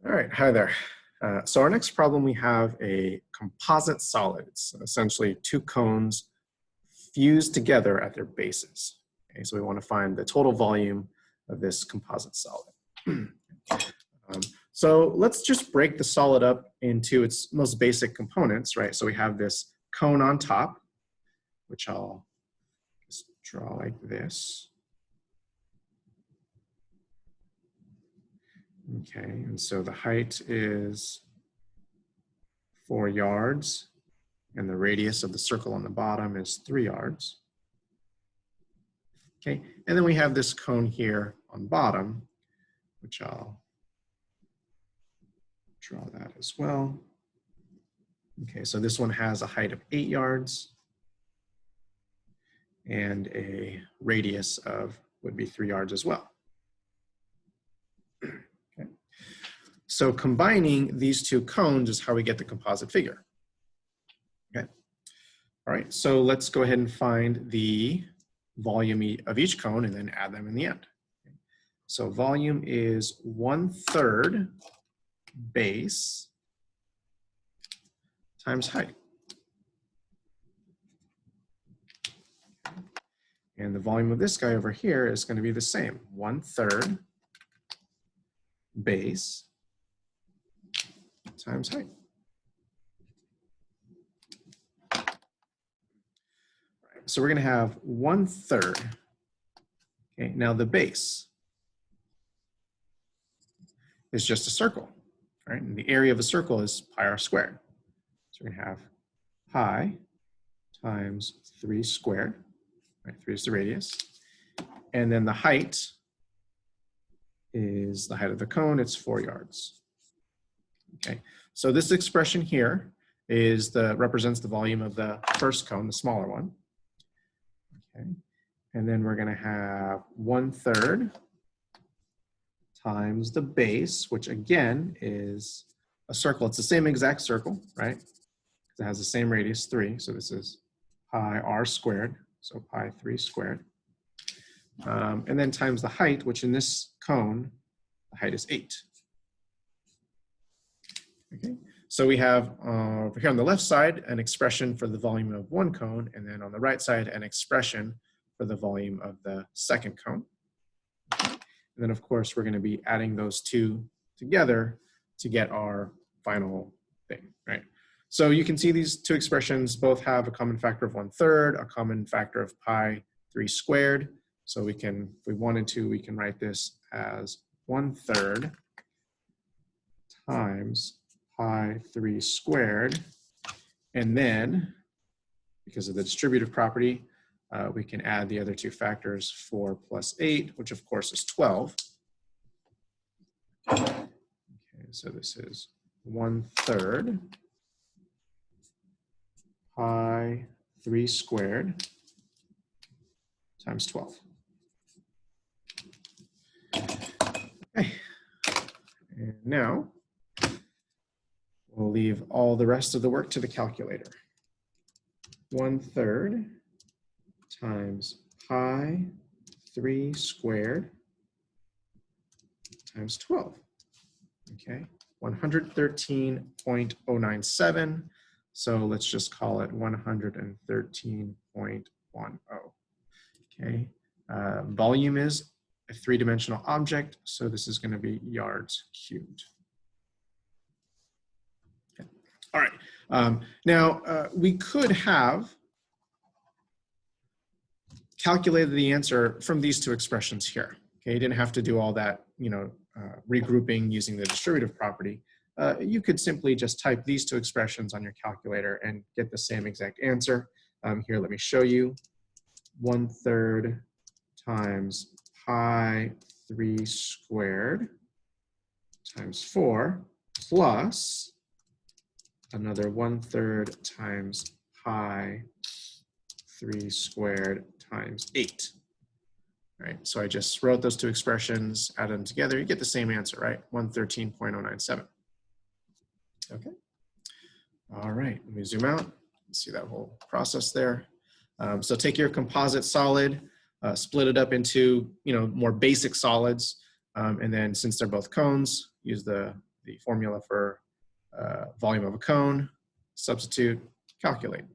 All right, hi there. So our next problem, we have a composite solid. It's essentially two cones fused together at their bases. Okay, so we want to find the total volume of this composite solid. So let's just break the solid up into its most basic components, right? So we have this cone on top, which I'll just draw like this. Okay, and so the height is 4 yards, and the radius of the circle on the bottom is 3 yards. Okay, and then we have this cone here on bottom, which I'll draw that as well. Okay, so this one has a height of 8 yards and a radius of would be 3 yards as well. Okay. So combining these two cones is how we get the composite figure. Okay. All right, so let's go ahead and find the volume of each cone and then add them in the end. Okay. So volume is 1/3 base times height. And the volume of this guy over here is going to be the same, 1/3 base times height. All right, so we're going to have 1/3. Okay, now the base is just a circle, right? And the area of a circle is pi r squared. So we're going to have pi times 3 squared, right? 3 is the radius. And then the height is the height of the cone, it's 4 yards. Okay, so this expression here represents the volume of the first cone, the smaller one. Okay, and then we're going to have 1/3 times the base, which again is a circle. It's the same exact circle, right? It has the same radius, 3. So this is pi r squared, so pi 3 squared. And then times the height, which in this cone, the height is 8. Okay, so we have over here on the left side an expression for the volume of one cone, and then on the right side an expression for the volume of the second cone. And then of course we're going to be adding those two together to get our final thing, right? So you can see these two expressions both have a common factor of 1/3, a common factor of pi 3 squared. So we can, if we wanted to, we can write this as 1/3 times pi 3 squared. And then, because of the distributive property, we can add the other two factors, 4 plus 8, which of course is 12. Okay, so this is 1/3 pi 3 squared times 12. Okay, and now we'll leave all the rest of the work to the calculator. 1/3 times pi 3 squared times 12. Okay, 113.097. So let's just call it 113.10. Okay, volume is a 3-dimensional object, so this is going to be yards cubed. Okay. All right, now we could have calculated the answer from these two expressions here. Okay, you didn't have to do all that, regrouping using the distributive property. You could simply just type these two expressions on your calculator and get the same exact answer. Here, let me show you. 1/3 times pi 3 squared times 4 plus another 1/3 times pi 3 squared times 8. All right, so I just wrote those two expressions, added them together, you get the same answer, right? 113.097. Okay. All right, let me zoom out and see that whole process there. So take your composite solid, split it up into more basic solids, and then since they're both cones, use the the formula for volume of a cone, substitute, calculate.